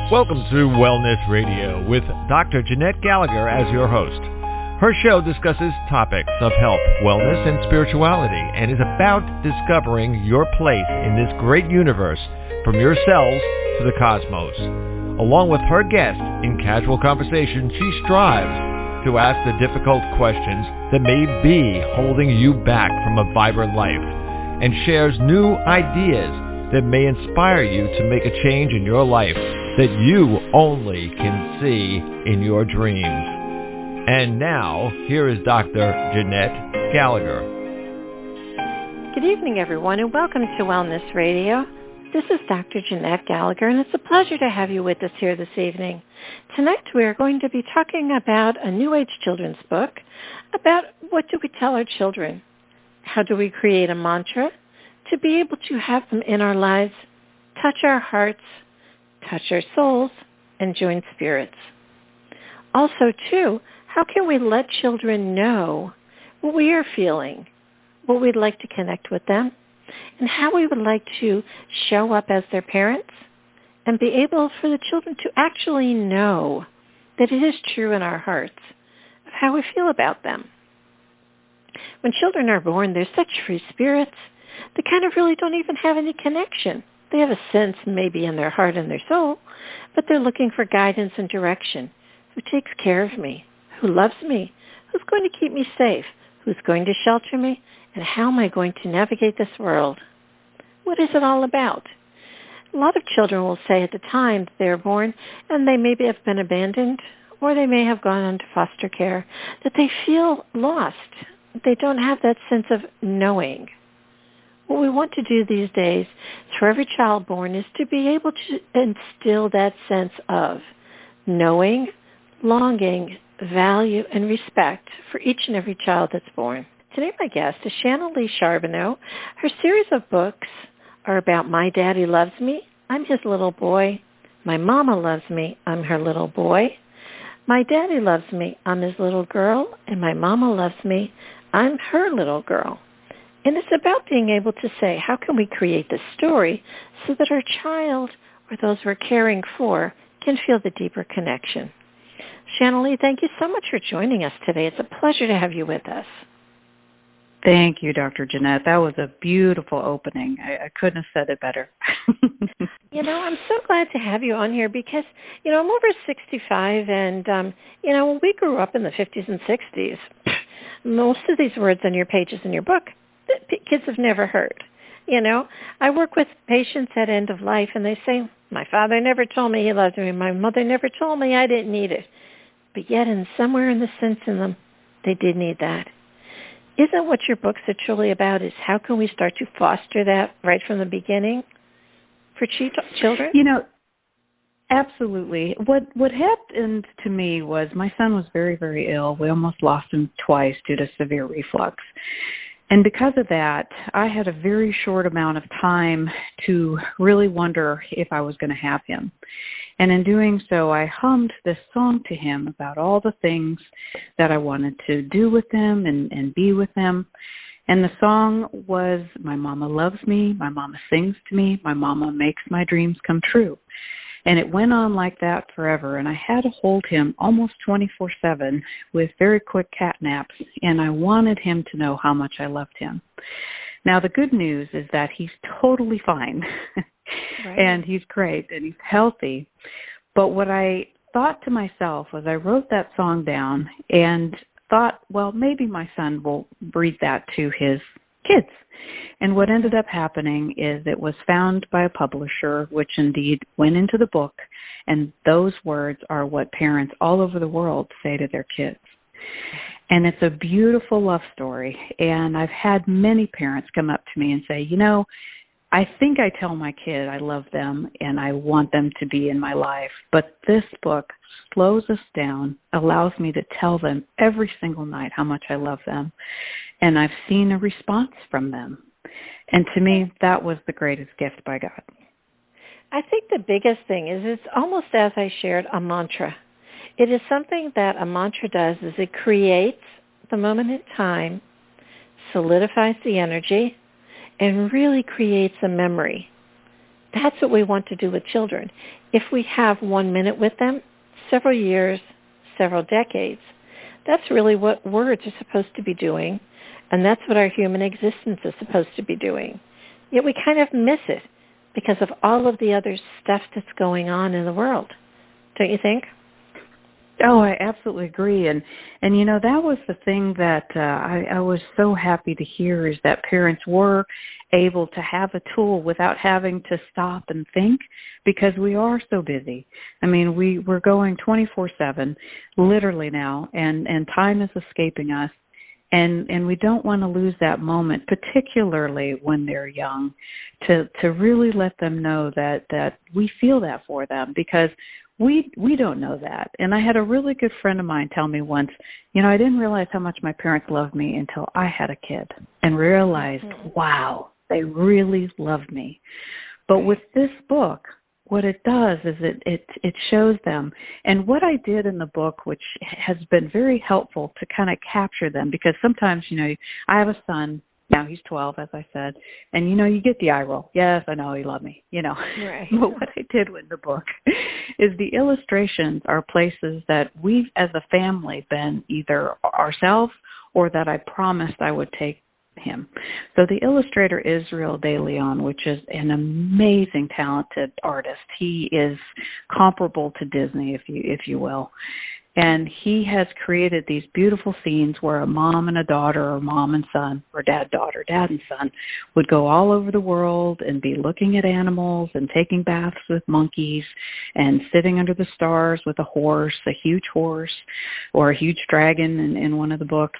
Welcome to Wellness Radio with Dr. Jeanette Gallagher as your host. Her show discusses topics of health, wellness, and spirituality and is about discovering your place in this great universe from your cells to the cosmos. Along with her guest, in casual conversation, she strives to ask the difficult questions that may be holding you back from a vibrant life and shares new ideas that may inspire you to make a change in your life that you only can see in your dreams. And now, here is Dr. Jeanette Gallagher. Good evening, everyone, and welcome to Wellness Radio. This is Dr. Jeanette Gallagher, and it's a pleasure to have you with us here this evening. Tonight, we are going to be talking about a New Age children's book, about what do we tell our children? How do we create a mantra to be able to have them in our lives, touch our hearts, touch our souls, and join spirits. Also, too, how can we let children know what we are feeling, what we'd like to connect with them, and how we would like to show up as their parents and be able for the children to actually know that it is true in our hearts of how we feel about them. When children are born, they're such free spirits, they kind of really don't even have any connection. They have a sense maybe in their heart and their soul, but they're looking for guidance and direction. Who takes care of me? Who loves me? Who's going to keep me safe? Who's going to shelter me? And how am I going to navigate this world? What is it all about? A lot of children will say at the time that they're born, and they maybe have been abandoned, or they may have gone into foster care, that they feel lost. They don't have that sense of knowing. What we want to do these days for every child born is to be able to instill that sense of knowing, longing, value, and respect for each and every child that's born. Today my guest is Shanalee Sharboneau. Her series of books are about My Daddy Loves Me, I'm His Little Boy. My Mama Loves Me, I'm Her Little Boy. My Daddy Loves Me, I'm His Little Girl. And My Mama Loves Me, I'm Her Little Girl. And it's about being able to say, how can we create this story so that our child or those we're caring for can feel the deeper connection? Shanalee, thank you so much for joining us today. It's a pleasure to have you with us. Thank you, Dr. Jeanette. That was a beautiful opening. I couldn't have said it better. I'm so glad to have you on here because, I'm over 65 and, when we grew up in the 50s and 60s, most of these words on your pages in your book, kids have never heard. I work with patients at end of life, and they say, my father never told me he loved me. My mother never told me I didn't need it. But yet, somewhere in the sense in them, they did need that. Isn't what your books are truly about is how can we start to foster that right from the beginning for children? Absolutely. What happened to me was my son was very, very ill. We almost lost him twice due to severe reflux. And because of that, I had a very short amount of time to really wonder if I was going to have him. And in doing so, I hummed this song to him about all the things that I wanted to do with him and be with him. And the song was, My Mama Loves Me, My Mama Sings to Me, My Mama Makes My Dreams Come True. And it went on like that forever, and I had to hold him almost 24/7 with very quick cat naps, and I wanted him to know how much I loved him. Now, the good news is that he's totally fine, right. And he's great, and he's healthy. But what I thought to myself was I wrote that song down and thought, well, maybe my son will read that to his kids. And what ended up happening is it was found by a publisher, which indeed went into the book, and those words are what parents all over the world say to their kids. And it's a beautiful love story, and I've had many parents come up to me and say, I think I tell my kid I love them and I want them to be in my life, but this book slows us down, allows me to tell them every single night how much I love them, and I've seen a response from them. And to me, that was the greatest gift by God. I think the biggest thing is it's almost as I shared a mantra. It is something that a mantra does is it creates the moment in time, solidifies the energy, and really creates a memory That's what we want to do with children. If we have 1 minute with them, several years, several decades, that's really what words are supposed to be doing, and that's what our human existence is supposed to be doing. Yet we kind of miss it because of all of the other stuff that's going on in the world. Don't you think? Oh, I absolutely agree. And you know, that was the thing that I was so happy to hear, is that parents were able to have a tool without having to stop and think, because we are so busy. I mean, we're going 24/7, literally now, and time is escaping us. And we don't want to lose that moment, particularly when they're young, to really let them know that we feel that for them, because we don't know that. And I had a really good friend of mine tell me once, you know, I didn't realize how much my parents loved me until I had a kid and realized, wow, they really loved me. But with this book, what it does is it shows them. And what I did in the book, which has been very helpful to kind of capture them, because sometimes, you know, I have a son. Now he's 12, as I said, and, you know, you get the eye roll. Yes, I know, he loved me, you know. Right. But what I did with the book is the illustrations are places that we've, as a family, been either ourselves or that I promised I would take him. So the illustrator Israel De Leon, which is an amazing, talented artist. He is comparable to Disney, if you will. And he has created these beautiful scenes where a mom and a daughter, or mom and son, or dad, daughter, dad and son, would go all over the world and be looking at animals and taking baths with monkeys and sitting under the stars with a horse, a huge horse, or a huge dragon in one of the books.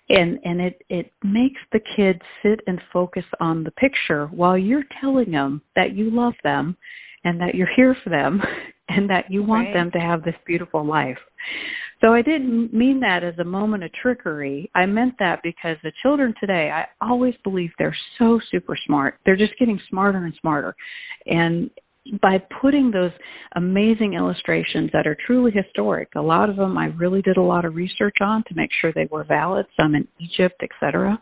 And it makes the kids sit and focus on the picture while you're telling them that you love them and that you're here for them and that you want them to have this beautiful life. So I didn't mean that as a moment of trickery. I meant that because the children today, I always believe they're so super smart. They're just getting smarter and smarter. And by putting those amazing illustrations that are truly historic, a lot of them I really did a lot of research on to make sure they were valid, some in Egypt, etc.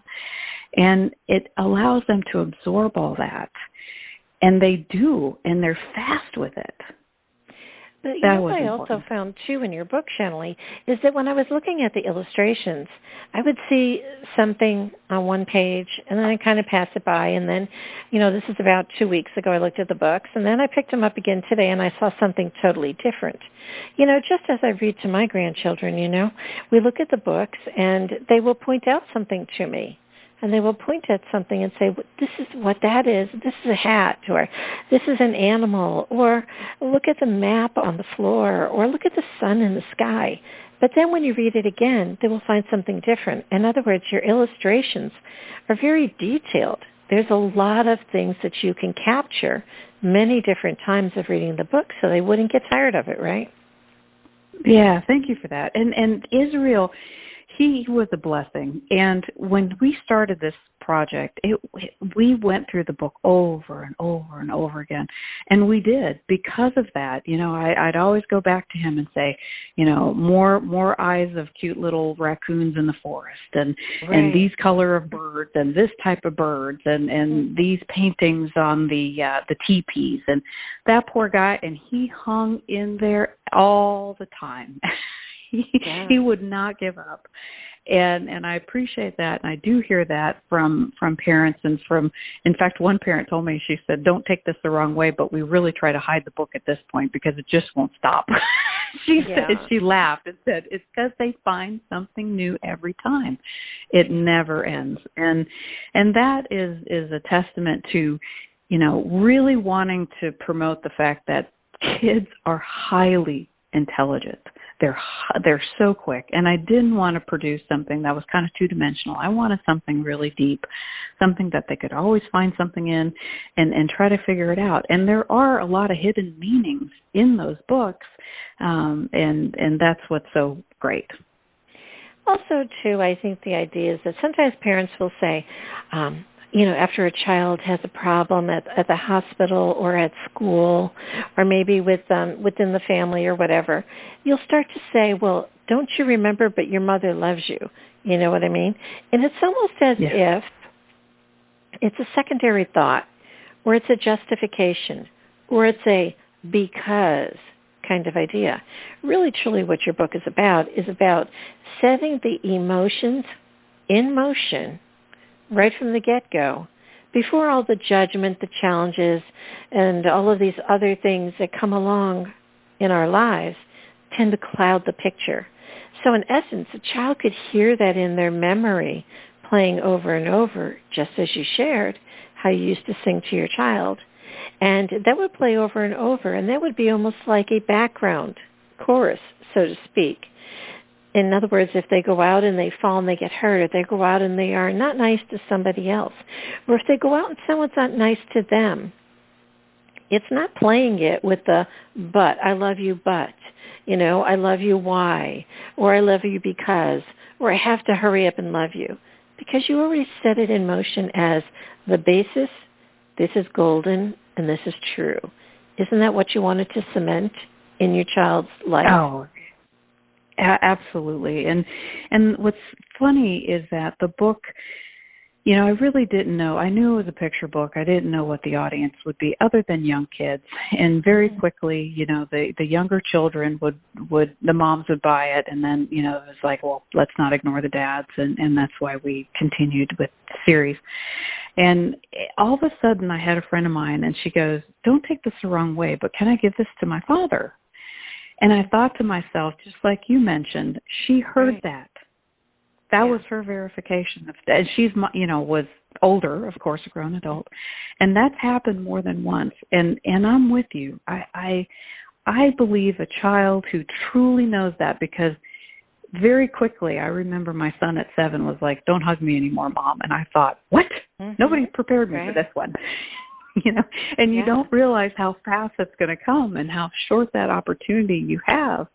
And it allows them to absorb all that. And they do, and they're fast with it. But you know what I also found, too, in your book, Shanalee, is that when I was looking at the illustrations, I would see something on one page, and then I kind of pass it by, and then, you know, this is about 2 weeks ago I looked at the books, and then I picked them up again today, and I saw something totally different. You know, just as I read to my grandchildren, you know, we look at the books, and they will point out something to me. And they will point at something and say, this is what that is. This is a hat, or this is an animal, or look at the map on the floor, or look at the sun in the sky. But then when you read it again, they will find something different. In other words, your illustrations are very detailed. There's a lot of things that you can capture many different times of reading the book, so they wouldn't get tired of it, right? Yeah, thank you for that. And Israel, he was a blessing. And when we started this project, we went through the book over and over and over again. And we did. Because of that, you know, I'd always go back to him and say, you know, more eyes of cute little raccoons in the forest, and these color of birds, and this type of birds, and these paintings on the teepees. And that poor guy, and he hung in there all the time. He would not give up. And I appreciate that, and I do hear that from parents, and in fact, one parent told me, she said, don't take this the wrong way, but we really try to hide the book at this point because it just won't stop. She laughed and said, it's because they find something new every time. It never ends. And that is a testament to, you know, really wanting to promote the fact that kids are highly intelligent. They're so quick, and I didn't want to produce something that was kind of two-dimensional. I wanted something really deep, something that they could always find something in and try to figure it out. And there are a lot of hidden meanings in those books, and that's what's so great. Also, too, I think the idea is that sometimes parents will say, you know, after a child has a problem at the hospital or at school, or maybe within the family or whatever, you'll start to say, well, don't you remember, but your mother loves you. You know what I mean? And it's almost as if it's a secondary thought, or it's a justification, or it's a because kind of idea. Really, truly what your book is about setting the emotions in motion right from the get-go, before all the judgment, the challenges, and all of these other things that come along in our lives tend to cloud the picture. So in essence, a child could hear that in their memory playing over and over, just as you shared, how you used to sing to your child. And that would play over and over, and that would be almost like a background chorus, so to speak. In other words, if they go out and they fall and they get hurt, or they go out and they are not nice to somebody else, or if they go out and someone's not nice to them, it's not playing it with the but, I love you but, I love you why, or I love you because, or I have to hurry up and love you. Because you already set it in motion as the basis, this is golden and this is true. Isn't that what you wanted to cement in your child's life? Oh, absolutely. And what's funny is that the book, I really didn't know. I knew it was a picture book. I didn't know what the audience would be other than young kids. And very quickly, the younger children the moms would buy it. And then, it was like, well, let's not ignore the dads. And that's why we continued with the series. And all of a sudden I had a friend of mine and she goes, don't take this the wrong way, but can I give this to my father? And I thought to myself, just like you mentioned, she heard that. That was her verification. And she's, was older, of course, a grown adult. And that's happened more than once. And I'm with you. I believe a child who truly knows that, because very quickly, I remember my son at 7 was like, don't hug me anymore, Mom. And I thought, what? Nobody prepared me for this one. And you don't realize how fast it's going to come and how short that opportunity you have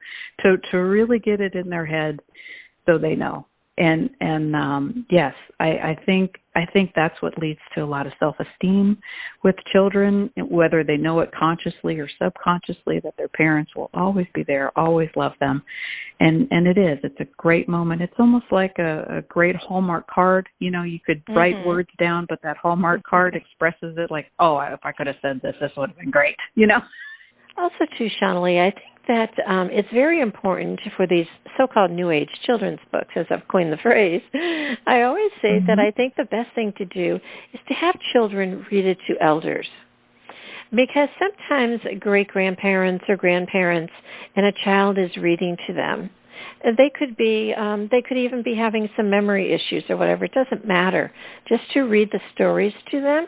to really get it in their head so they know. And yes, I think that's what leads to a lot of self-esteem with children, whether they know it consciously or subconsciously, that their parents will always be there, always love them. And it's a great moment. It's almost like a great Hallmark card. You could write words down, but that Hallmark card expresses it like, oh, if I could have said this would have been great, Also, too, Shanalee, I think that it's very important for these so-called New Age children's books, as I've coined the phrase. I always say that I think the best thing to do is to have children read it to elders. Because sometimes great-grandparents or grandparents and a child is reading to them, they could even be having some memory issues or whatever. It doesn't matter. Just to read the stories to them,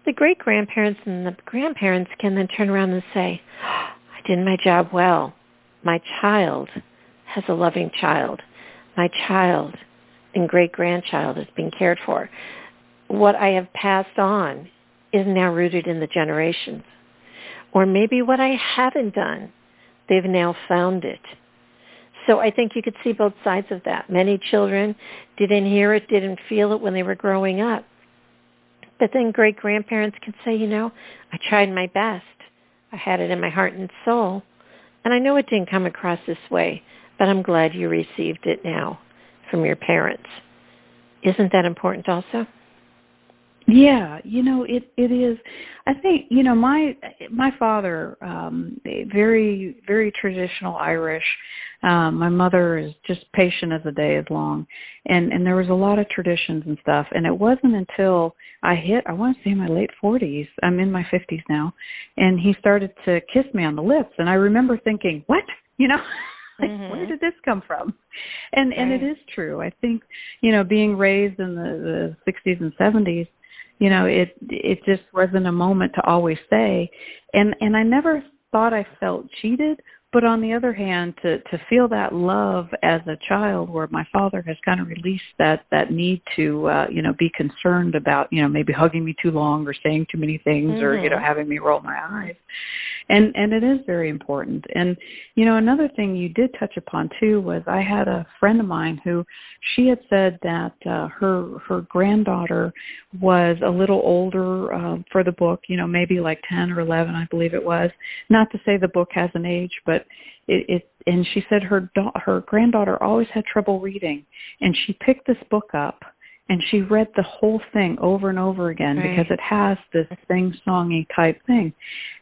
the great-grandparents and the grandparents can then turn around and say, I did my job well. My child has a loving child. My child and great-grandchild is being cared for. What I have passed on is now rooted in the generations. Or maybe what I haven't done, they've now found it. So I think you could see both sides of that. Many children didn't hear it, didn't feel it when they were growing up. But then great-grandparents can say, I tried my best. I had it in my heart and soul. And I know it didn't come across this way, but I'm glad you received it now from your parents. Isn't that important also? Yeah, it is. I think, my father, very, very traditional Irish. My mother is just patient as the day is long. And there was a lot of traditions and stuff. And it wasn't until I hit, I want to say my late 40s, I'm in my 50s now, and he started to kiss me on the lips. And I remember thinking, what? Where did this come from? And it is true. I think, being raised in the 60s and 70s, it just wasn't a moment to always say. And I never thought I felt cheated, but on the other hand, to feel that love as a child, where my father has kind of released that need to, be concerned about, maybe hugging me too long or saying too many things or, having me roll my eyes. And it is very important. And, another thing you did touch upon too was I had a friend of mine who she had said that her granddaughter was a little older for the book, maybe like 10 or 11, I believe it was. Not to say the book has an age, but and she said her granddaughter always had trouble reading, and she picked this book up And she read the whole thing over and over again because it has this sing-songy type thing.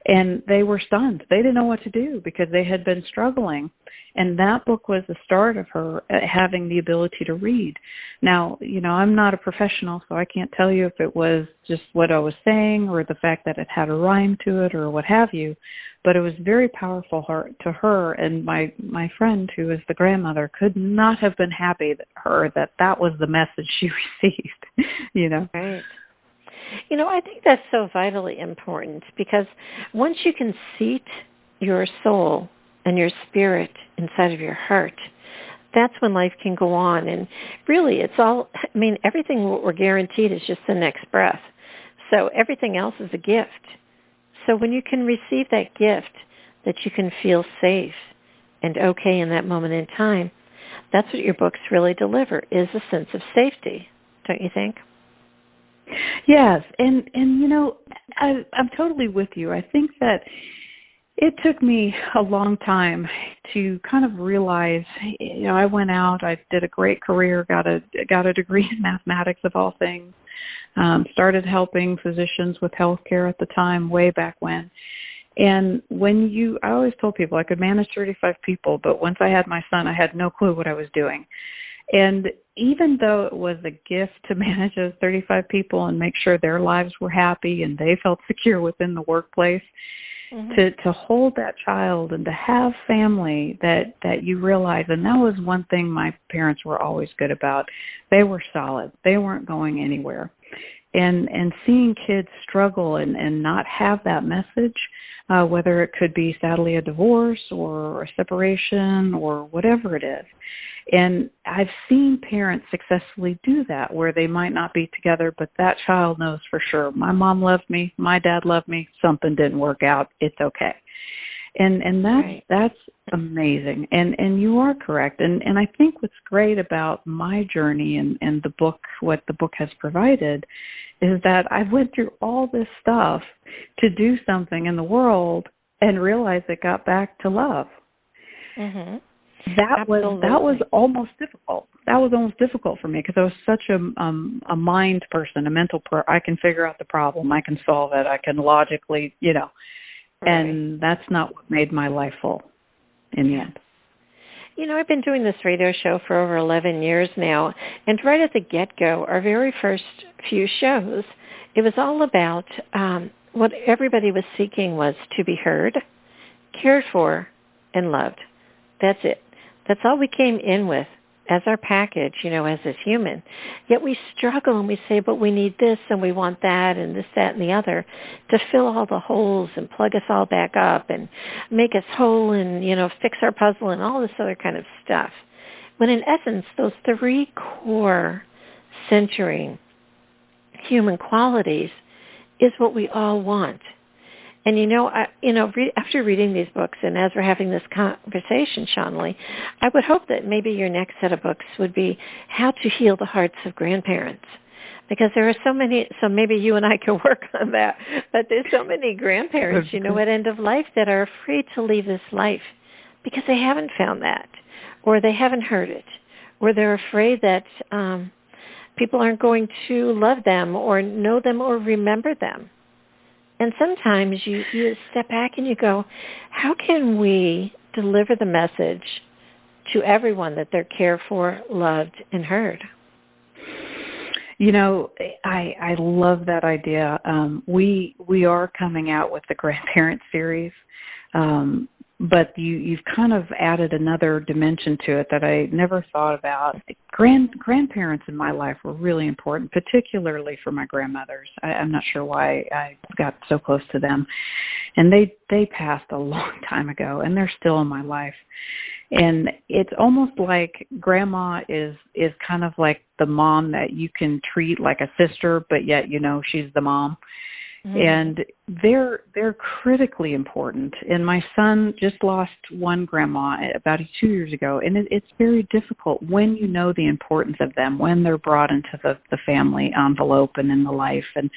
And they were stunned. They didn't know what to do because they had been struggling. And that book was the start of her having the ability to read. Now, I'm not a professional, so I can't tell you if it was just what I was saying or the fact that it had a rhyme to it or what have you. But it was very powerful to her, and my friend, who is the grandmother, could not have been happy that was the message she received, Right. I think that's so vitally important because once you can seat your soul and your spirit inside of your heart, that's when life can go on. And really, everything what we're guaranteed is just the next breath. So everything else is a gift. So when you can receive that gift, that you can feel safe and okay in that moment in time, that's what your books really deliver, is a sense of safety, don't you think? Yes, and I'm totally with you. I think that it took me a long time to kind of realize, I went out, I did a great career, got a degree in mathematics of all things, started helping physicians with healthcare at the time, way back when. And I always told people I could manage 35 people, but once I had my son, I had no clue what I was doing. And even though it was a gift to manage those 35 people and make sure their lives were happy and they felt secure within the workplace, to hold that child and to have family that you realize, and that was one thing my parents were always good about. They were solid. They weren't going anywhere. And seeing kids struggle and not have that message, whether it could be sadly a divorce or a separation or whatever it is. And I've seen parents successfully do that, where they might not be together, but that child knows for sure, my mom loved me, my dad loved me, something didn't work out, it's okay. And that's amazing. And you are correct. And I think what's great about my journey and the book, what the book has provided, is that I went through all this stuff to do something in the world and realize it got back to love. Mm-hmm. That was almost difficult. That was almost difficult for me because I was such a mind person, a mental person. I can figure out the problem. I can solve it. I can logically, and that's not what made my life full in the end. I've been doing this radio show for over 11 years now, and right at the get-go, our very first few shows, it was all about what everybody was seeking was to be heard, cared for, and loved. That's it. That's all we came in with as our package, as this human. Yet we struggle and we say, but we need this and we want that and this, that, and the other to fill all the holes and plug us all back up and make us whole and, fix our puzzle and all this other kind of stuff. When in essence, those three core centering human qualities is what we all want. And, after reading these books and as we're having this conversation, Shanalee, I would hope that maybe your next set of books would be How to Heal the Hearts of Grandparents. Because there are so many, so maybe you and I can work on that, but there's so many grandparents, at end of life that are afraid to leave this life because they haven't found that, or they haven't heard it, or they're afraid that people aren't going to love them or know them or remember them. And sometimes you step back and you go, how can we deliver the message to everyone that they're cared for, loved, and heard? I love that idea. We are coming out with the grandparent series, but you've kind of added another dimension to it that I never thought about. Grandparents in my life were really important, particularly for my grandmothers. I'm not sure why I got so close to them. And they passed a long time ago, and they're still in my life. And it's almost like grandma is kind of like the mom that you can treat like a sister, but yet, she's the mom. Mm-hmm. And they're critically important. And my son just lost one grandma about 2 years ago, and it's very difficult when you know the importance of them, when they're brought into the family envelope and in the life, and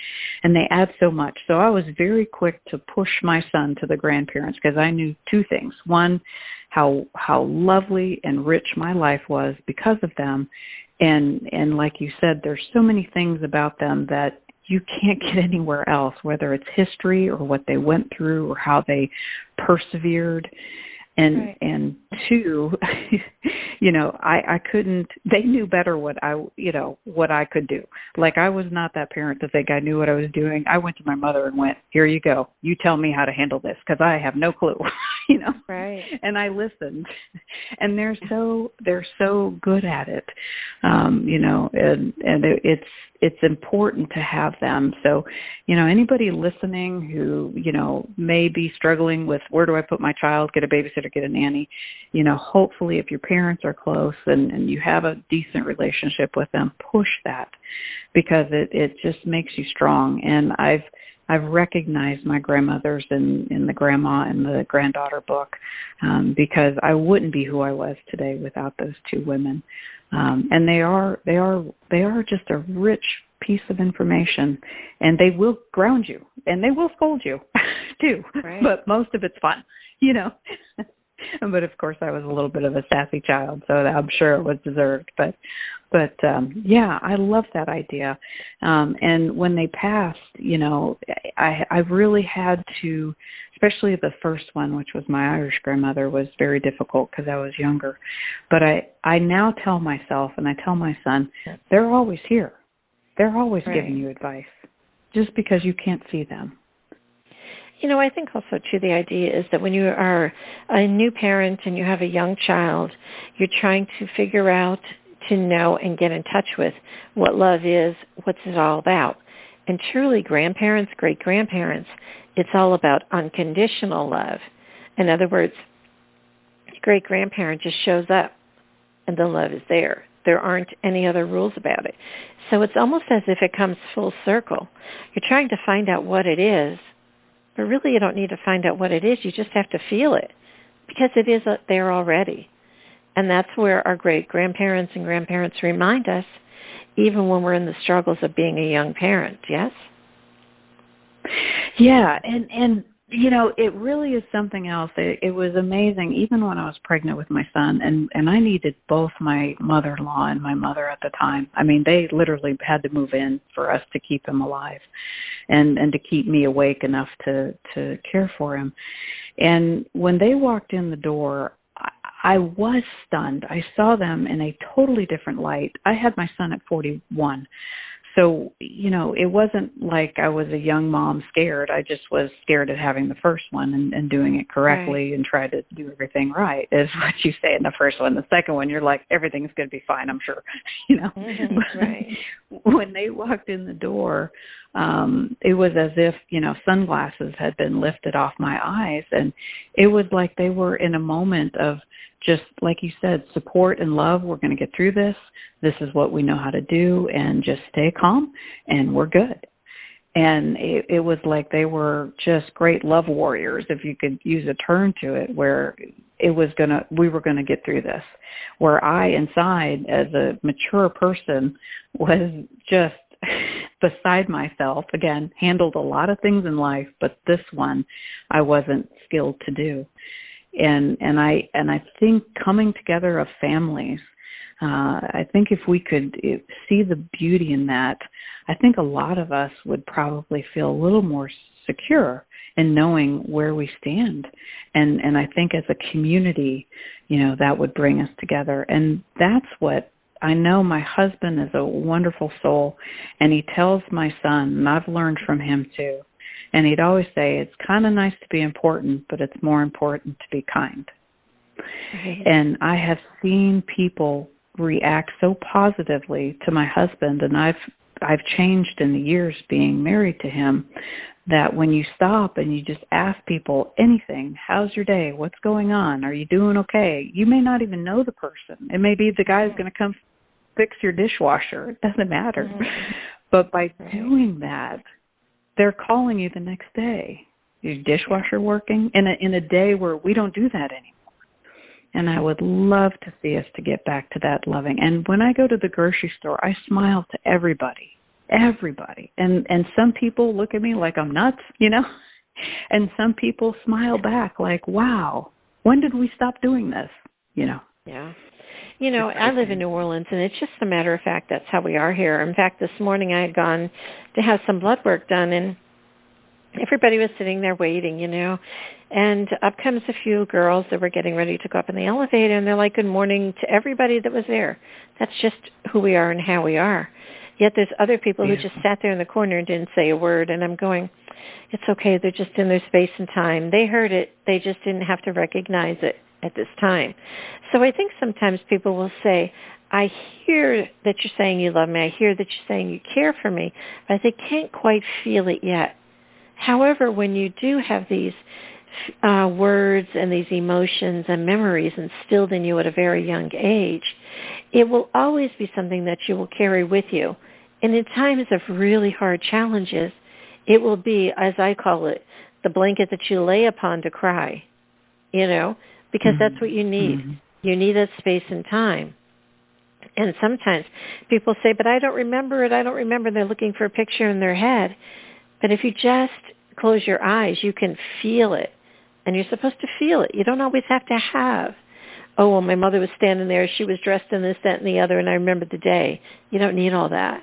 they add so much. So I was very quick to push my son to the grandparents because I knew two things. One, how lovely and rich my life was because of them, And like you said, there's so many things about them that you can't get anywhere else, whether it's history or what they went through or how they persevered. And two, I couldn't, they knew better what I could do. Like, I was not that parent to think I knew what I was doing. I went to my mother and went, here you go. You tell me how to handle this, because I have no clue, Right. And I listened, and they're so good at it, and it's important to have them. So, anybody listening who, may be struggling with, where do I put my child, get a babysitter, get a nanny, hopefully if your parents are close and you have a decent relationship with them, push that, because it just makes you strong. And I've recognized my grandmothers in the grandma and the granddaughter book, because I wouldn't be who I was today without those two women. And they are just a rich piece of information, and they will ground you, and they will scold you too. Right. But most of it's fun, But of course, I was a little bit of a sassy child, so I'm sure it was deserved. But yeah, I love that idea. And when they passed, I really had to, especially the first one, which was my Irish grandmother, was very difficult because I was younger. But I now tell myself, and I tell my son, they're always here. They're always giving you advice, just because you can't see them. I think also, too, the idea is that when you are a new parent and you have a young child, you're trying to figure out, to know and get in touch with what love is, what's it all about. And truly, grandparents, great-grandparents, it's all about unconditional love. In other words, your great-grandparent just shows up and the love is there. There aren't any other rules about it. So it's almost as if it comes full circle. You're trying to find out what it is, but really you don't need to find out what it is. You just have to feel it, because it is there already. And that's where our great-grandparents and grandparents remind us, even when we're in the struggles of being a young parent, yes? Yeah, and it really is something else. It was amazing, even when I was pregnant with my son, and I needed both my mother-in-law and my mother at the time. I mean, they literally had to move in for us to keep him alive and to keep me awake enough to care for him. And when they walked in the door, I was stunned. I saw them in a totally different light. I had my son at 41. So, it wasn't like I was a young mom scared. I just was scared of having the first one and doing it correctly, and tried to do everything right, is what you say in the first one. The second one, you're like, everything's going to be fine, I'm sure. Right. When they walked in the door, it was as if, sunglasses had been lifted off my eyes. And it was like they were in a moment of, just like you said, support and love. We're going to get through this. This is what we know how to do, and just stay calm, and we're good. And it was like they were just great love warriors, if you could use a term to it, where we were going to get through this. Where I, inside, as a mature person, was just beside myself. Again, handled a lot of things in life, but this one I wasn't skilled to do. And I think coming together of families, I think if we could see the beauty in that, I think a lot of us would probably feel a little more secure in knowing where we stand. And I think as a community, that would bring us together. And that's what I know. My husband is a wonderful soul, and he tells my son, and I've learned from him too, and he'd always say, it's kind of nice to be important, but it's more important to be kind. Right. And I have seen people react so positively to my husband, and I've changed in the years being married to him, that when you stop and you just ask people anything, how's your day? What's going on? Are you doing okay? You may not even know the person. It may be the guy who's going to come fix your dishwasher. It doesn't matter. Mm-hmm. But by doing that, they're calling you the next day. Is your dishwasher working? In a day where we don't do that anymore. And I would love to see us to get back to that loving. And when I go to the grocery store, I smile to everybody. And some people look at me like I'm nuts, and some people smile back like, wow, when did we stop doing this? Yeah. You know, I live in New Orleans, and it's just a matter of fact that's how we are here. In fact, this morning I had gone to have some blood work done, and everybody was sitting there waiting, you know. And up comes a few girls that were getting ready to go up in the elevator, and they're like, good morning to everybody that was there. That's just who we are and how we are. Yet there's other people who just sat there in the corner and didn't say a word, and I'm going, it's okay, they're just in their space and time. They heard it, they just didn't have to recognize it at this time. So I think sometimes people will say, I hear that you're saying you love me, I hear that you're saying you care for me, but they can't quite feel it yet. However, when you do have these words and these emotions and memories instilled in you at a very young age, it will always be something that you will carry with you. And in times of really hard challenges, it will be, as I call it, the blanket that you lay upon to cry, you know, because that's what you need. You need that space and time. And sometimes people say, but I don't remember it, I don't remember. They're looking for a picture in their head. But if you just close your eyes, you can feel it. And you're supposed to feel it. You don't always have to have, oh, well, my mother was standing there, she was dressed in this, that, and the other, and I remember the day. You don't need all that.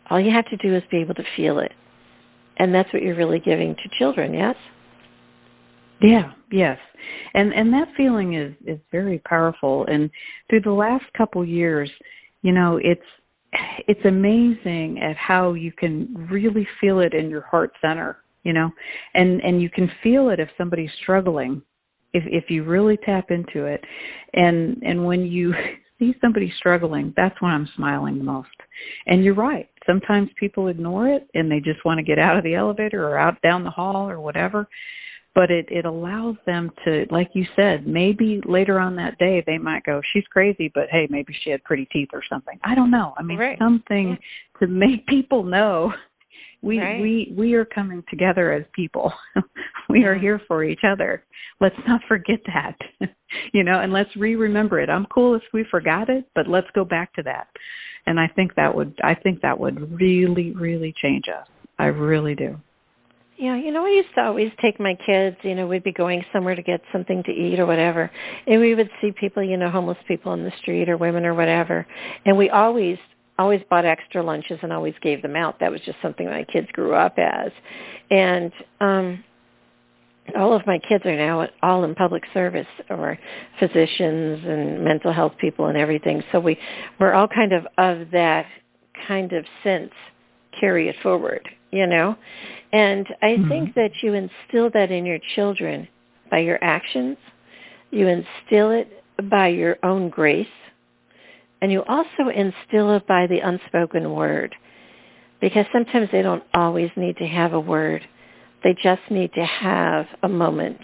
All you have to do is be able to feel it. And that's what you're really giving to children, yes? Yeah, yes. And that feeling is very powerful. And through the last couple years, you know, it's amazing at how you can really feel it in your heart center, you know, and you can feel it if somebody's struggling, if you really tap into it. And when you see somebody struggling, that's when I'm smiling the most. And you're right. Sometimes people ignore it and they just want to get out of the elevator or out down the hall or whatever. But it allows them to, like you said, maybe later on that day they might go, she's crazy, but hey, maybe she had pretty teeth or something. I don't know. I mean, something to make people know we are coming together as people. We are here for each other. Let's not forget that, you know, and let's remember it. I'm cool if we forgot it, but let's go back to that. And I think that would really, really change us. I really do. Yeah, you know, I used to always take my kids, you know, we'd be going somewhere to get something to eat or whatever, and we would see people, you know, homeless people in the street or women or whatever, and we always bought extra lunches and always gave them out. That was just something my kids grew up as. And all of my kids are now all in public service or physicians and mental health people and everything, so we're all kind of that kind of sense, carry it forward, you know. And I think that you instill that in your children by your actions. You instill it by your own grace. And you also instill it by the unspoken word. Because sometimes they don't always need to have a word. They just need to have a moment.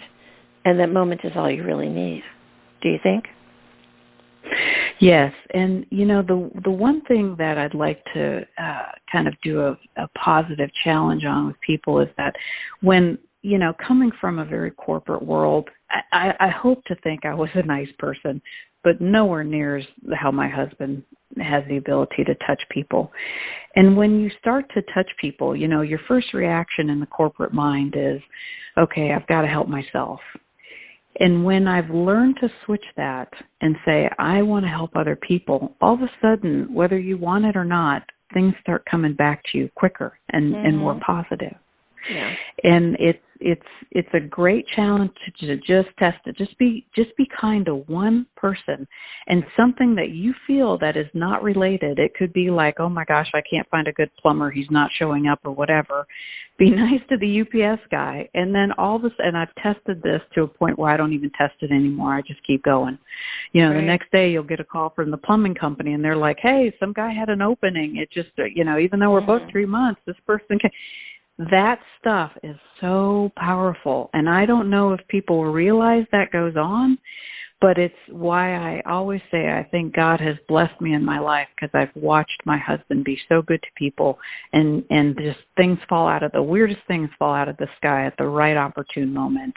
And that moment is all you really need. Do you think? Yes, and you know, the one thing that I'd like to kind of do a positive challenge on with people is that when, you know, coming from a very corporate world, I hope to think I was a nice person, but nowhere near how my husband has the ability to touch people. And when you start to touch people, you know, your first reaction in the corporate mind is, okay, I've got to help myself. And when I've learned to switch that and say, I want to help other people, all of a sudden, whether you want it or not, things start coming back to you quicker and more positive. Yeah. And it's a great challenge to just test it. Just be kind to one person, and something that you feel that is not related. It could be like, oh my gosh, I can't find a good plumber, he's not showing up or whatever. Be nice to the UPS guy, and then all of a sudden, and I've tested this to a point where I don't even test it anymore. I just keep going. You know, The next day you'll get a call from the plumbing company, and they're like, hey, some guy had an opening. It just, you know, even though we're booked 3 months, this person can. That stuff is so powerful, and I don't know if people realize that goes on, but it's why I always say I think God has blessed me in my life, because I've watched my husband be so good to people, and just things fall out of the weirdest things fall out of the sky at the right opportune moment.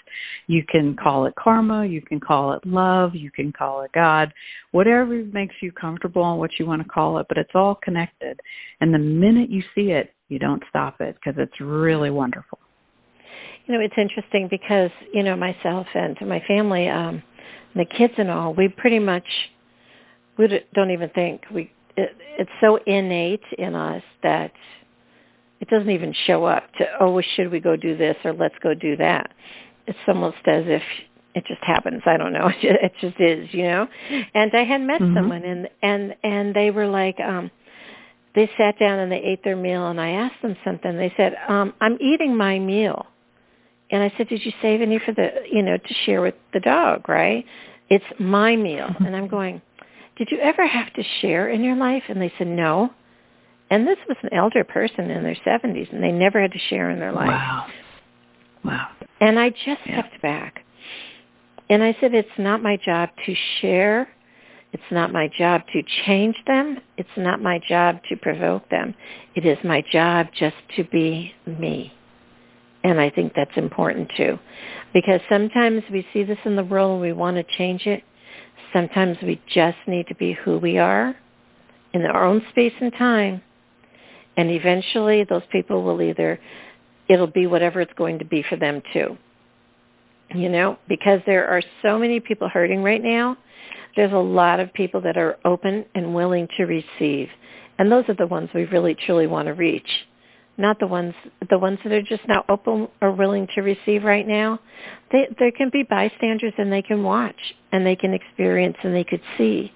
You can call it karma, you can call it love, you can call it God, whatever makes you comfortable and what you want to call it, but it's all connected. And the minute you see it, you don't stop it, because it's really wonderful. You know, it's interesting because, you know, myself and my family, the kids and all, we don't even think. It's so innate in us that it doesn't even show up to, oh, should we go do this or let's go do that. It's almost as if it just happens. I don't know. It just is, you know. And I had met someone, and they were like, they sat down and they ate their meal, and I asked them something. They said, I'm eating my meal. And I said, did you save any for to share with the dog, right? It's my meal. And I'm going, did you ever have to share in your life? And they said, no. And this was an elder person in their 70s, and they never had to share in their life. Wow. And I just stepped back. And I said, it's not my job to share. It's not my job to change them. It's not my job to provoke them. It is my job just to be me. And I think that's important too. Because sometimes we see this in the world and we want to change it. Sometimes we just need to be who we are in our own space and time. And eventually those people will it'll be whatever it's going to be for them too. You know, because there are so many people hurting right now. There's a lot of people that are open and willing to receive. And those are the ones we really, truly want to reach. Not the ones that are just not open or willing to receive right now. There can be bystanders and they can watch and they can experience and they could see.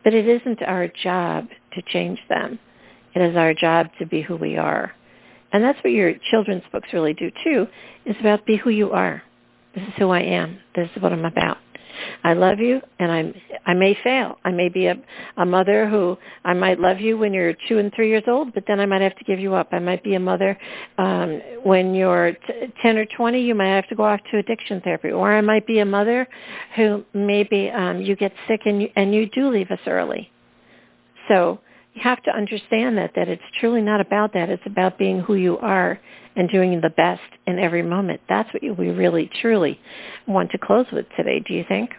But it isn't our job to change them. It is our job to be who we are. And that's what your children's books really do too, is about be who you are. This is who I am. This is what I'm about. I love you, and I may fail. I may be a mother who I might love you when you're 2 and 3 years old, but then I might have to give you up. I might be a mother when you're 10 or 20. You might have to go off to addiction therapy, or I might be a mother who maybe you get sick and you do leave us early. So you have to understand that it's truly not about that. It's about being who you are and doing the best in every moment. That's what we really, truly want to close with today, do you think?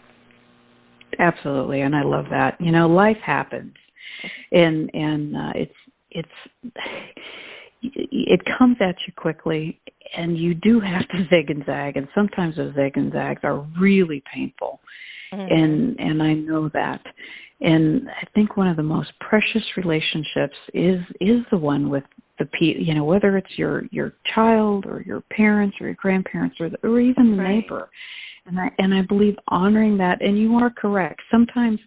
Absolutely, and I love that. You know, life happens, and it comes at you quickly, and you do have to zig and zag, and sometimes those zig and zags are really painful, and I know that. And I think one of the most precious relationships is the one with the people, you know, whether it's your child or your parents or your grandparents or even the neighbor. And I believe honoring that. And you are correct. Sometimes,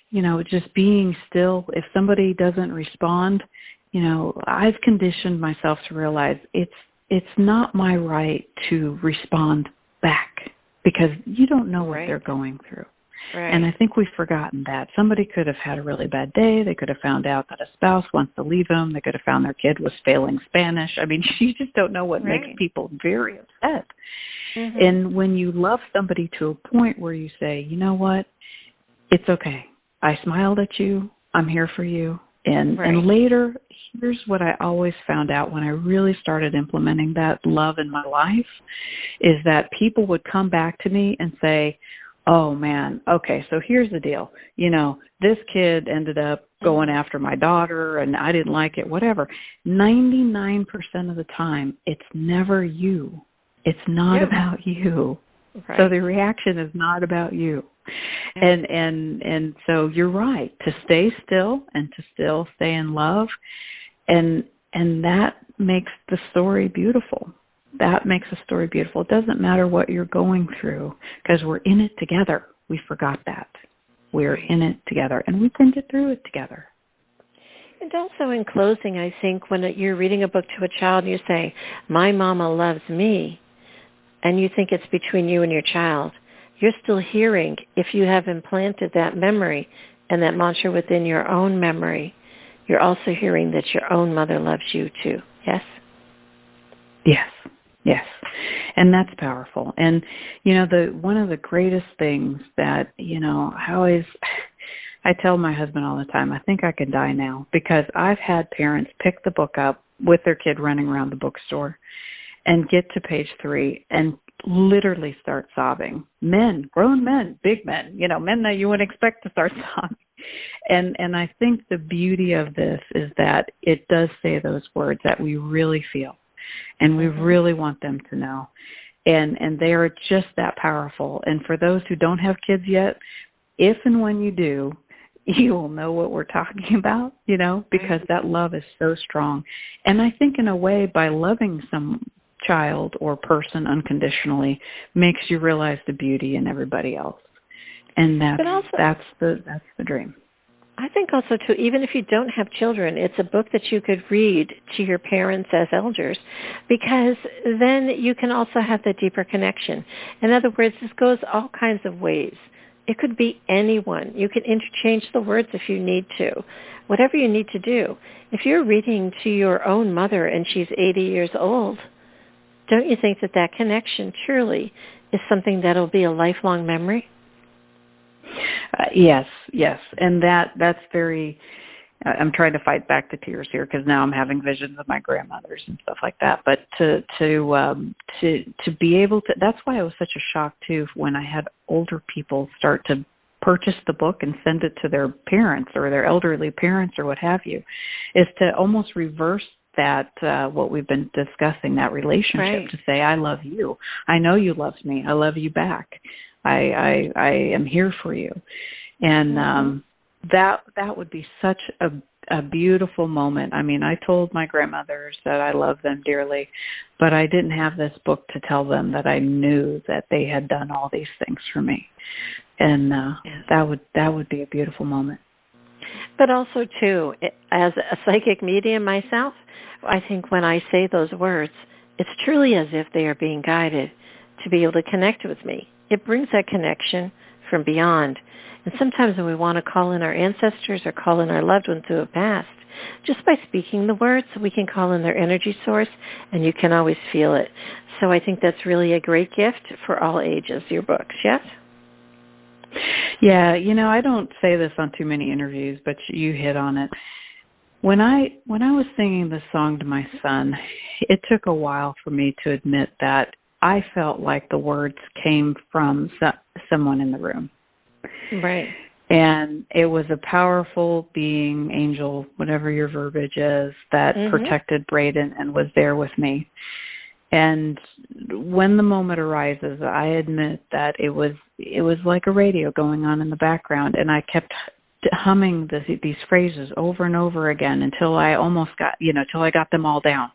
you know, just being still, if somebody doesn't respond, you know, I've conditioned myself to realize it's not my right to respond back because you don't know what they're going through. Right. And I think we've forgotten that. Somebody could have had a really bad day. They could have found out that a spouse wants to leave them. They could have found their kid was failing Spanish. I mean, you just don't know what makes people very upset. And when you love somebody to a point where you say, you know what, it's okay. I smiled at you. I'm here for you. And later, here's what I always found out when I really started implementing that love in my life is that people would come back to me and say, oh, man, okay, so here's the deal. You know, this kid ended up going after my daughter, and I didn't like it, whatever. 99% of the time, it's never you. It's not about you. Right. So the reaction is not about you. And so you're right, to stay still and to still stay in love, and that makes the story beautiful. That makes a story beautiful. It doesn't matter what you're going through because we're in it together. We forgot that. We're in it together, and we can get through it together. And also in closing, I think when you're reading a book to a child and you're saying, my mama loves me, and you think it's between you and your child, you're still hearing, if you have implanted that memory and that mantra within your own memory, you're also hearing that your own mother loves you too. Yes? Yes. And that's powerful. And, you know, one of the greatest things that, you know, I tell my husband all the time, I think I can die now because I've had parents pick the book up with their kid running around the bookstore and get to page 3 and literally start sobbing. Men, grown men, big men, you know, men that you would expect to start sobbing. And I think the beauty of this is that it does say those words that we really feel. And we really want them to know. And they are just that powerful. And for those who don't have kids yet, if and when you do, you will know what we're talking about, because that love is so strong. And I think in a way, by loving some child or person unconditionally makes you realize the beauty in everybody else. And that's the dream. I think also, too, even if you don't have children, it's a book that you could read to your parents as elders, because then you can also have that deeper connection. In other words, this goes all kinds of ways. It could be anyone. You can interchange the words if you need to, whatever you need to do. If you're reading to your own mother and she's 80 years old, don't you think that connection truly is something that will be a lifelong memory? Yes. And that's very, I'm trying to fight back the tears here because now I'm having visions of my grandmothers and stuff like that. But to be able to, that's why it was such a shock too when I had older people start to purchase the book and send it to their parents or their elderly parents or what have you, is to almost reverse that, what we've been discussing, that relationship, right. To say, I love you. I know you love me. I love you back. I am here for you. And that would be such a beautiful moment. I mean, I told my grandmothers that I love them dearly, but I didn't have this book to tell them that I knew that they had done all these things for me. And that would be a beautiful moment. But also, too, as a psychic medium myself, I think when I say those words, it's truly as if they are being guided to be able to connect with me. It brings that connection from beyond. And sometimes when we want to call in our ancestors or call in our loved ones who have passed, just by speaking the words, we can call in their energy source, and you can always feel it. So I think that's really a great gift for all ages, your books, yes? Yeah, I don't say this on too many interviews, but you hit on it. When I was singing this song to my son, it took a while for me to admit that I felt like the words came from someone in the room. Right. And it was a powerful being, angel, whatever your verbiage is, that protected Braden and was there with me. And when the moment arises, I admit that it was like a radio going on in the background, and I kept humming these phrases over and over again until I almost got, till I got them all down.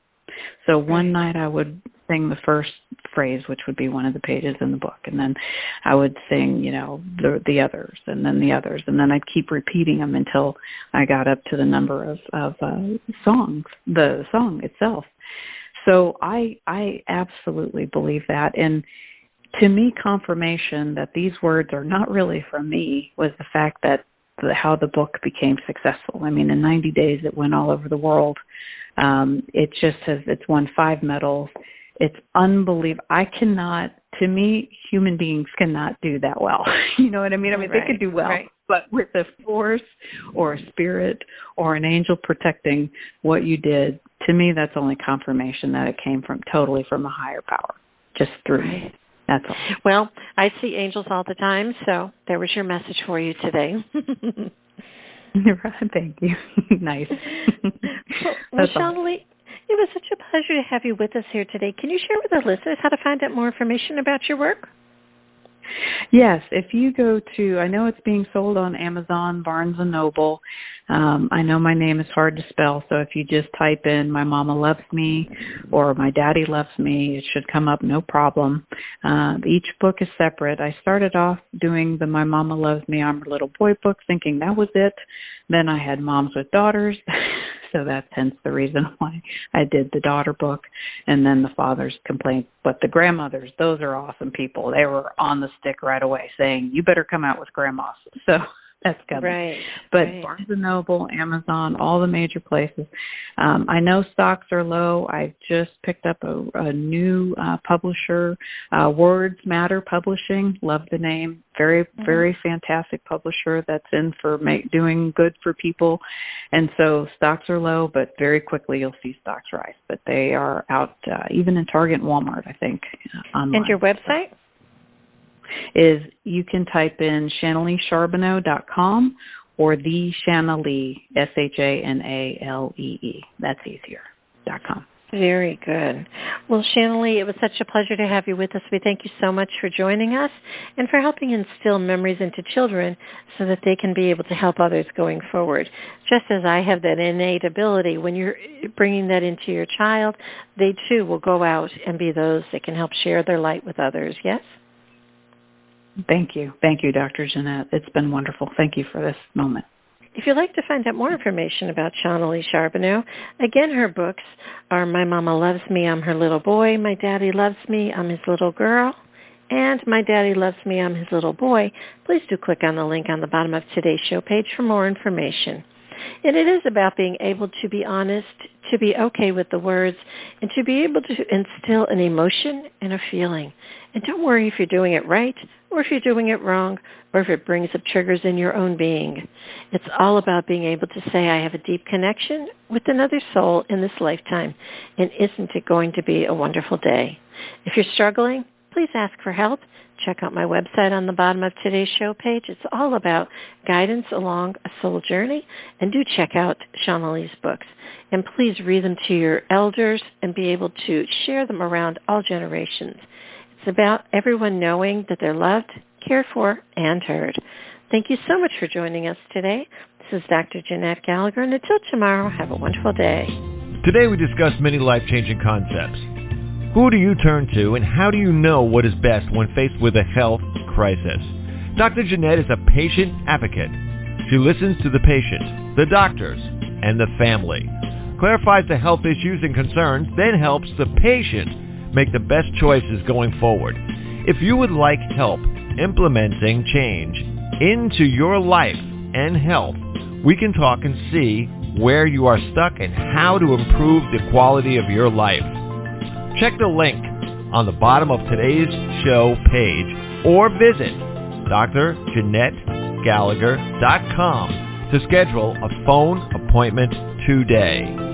So one night I would sing the first phrase, which would be one of the pages in the book, and then I would sing, the others, and then the others, and then I'd keep repeating them until I got up to the number of songs, the song itself. So I absolutely believe that. And to me, confirmation that these words are not really from me was the fact that how the book became successful. I mean, in 90 days, it went all over the world. It's won 5 medals. It's unbelievable. To me, human beings cannot do that well. You know what I mean? I mean, they could do well, but with a force or a spirit or an angel protecting what you did, to me, that's only confirmation that it came totally from a higher power, just through me. That's all. Well, I see angels all the time, so there was your message for you today. Thank you. Nice. Well, Shanalee, it was such a pleasure to have you with us here today. Can you share with our listeners how to find out more information about your work? Yes, if you go to, I know it's being sold on Amazon, Barnes & Noble. I know my name is hard to spell, so if you just type in My Mama Loves Me or My Daddy Loves Me, it should come up no problem. Each book is separate. I started off doing the My Mama Loves Me, I'm Her Little Boy book, thinking that was it. Then I had Moms with Daughters, so that's hence the reason why I did the daughter book. And then the fathers complained, but the grandmothers, those are awesome people. They were on the stick right away saying, you better come out with grandmas. So that's coming. Right. But Barnes & Noble, Amazon, all the major places. I know stocks are low. I just picked up a new publisher, Words Matter Publishing. Love the name. Very, very fantastic publisher that's in for doing good for people. And so stocks are low, but very quickly you'll see stocks rise. But they are out even in Target and Walmart, I think, online. And your website? Is you can type in ShanaleeSharboneau.com or the Shanalee, SHANALEE. That's easier. .com. Very good. Well, Shanalee, it was such a pleasure to have you with us. We thank you so much for joining us and for helping instill memories into children so that they can be able to help others going forward. Just as I have that innate ability, when you're bringing that into your child, they too will go out and be those that can help share their light with others, yes? Thank you. Thank you, Dr. Jeanette. It's been wonderful. Thank you for this moment. If you'd like to find out more information about Shanalee Sharboneau, again, her books are My Mama Loves Me, I'm Her Little Boy, My Daddy Loves Me, I'm His Little Girl, and My Daddy Loves Me, I'm His Little Boy. Please do click on the link on the bottom of today's show page for more information. And it is about being able to be honest, to be okay with the words, and to be able to instill an emotion and a feeling. And don't worry if you're doing it right, or if you're doing it wrong, or if it brings up triggers in your own being. It's all about being able to say, I have a deep connection with another soul in this lifetime, and isn't it going to be a wonderful day? If you're struggling, please ask for help. Check out my website on the bottom of today's show page. It's all about guidance along a soul journey. And do check out Shanalee's books. And please read them to your elders and be able to share them around all generations. It's about everyone knowing that they're loved, cared for, and heard. Thank you so much for joining us today. This is Dr. Jeanette Gallagher, and until tomorrow, have a wonderful day. Today we discussed many life-changing concepts. Who do you turn to, and how do you know what is best when faced with a health crisis? Dr. Jeanette is a patient advocate. She listens to the patient, the doctors, and the family, clarifies the health issues and concerns, then helps the patient make the best choices going forward. If you would like help implementing change into your life and health, we can talk and see where you are stuck and how to improve the quality of your life. Check the link on the bottom of today's show page or visit drjeanettegallagher.com to schedule a phone appointment today.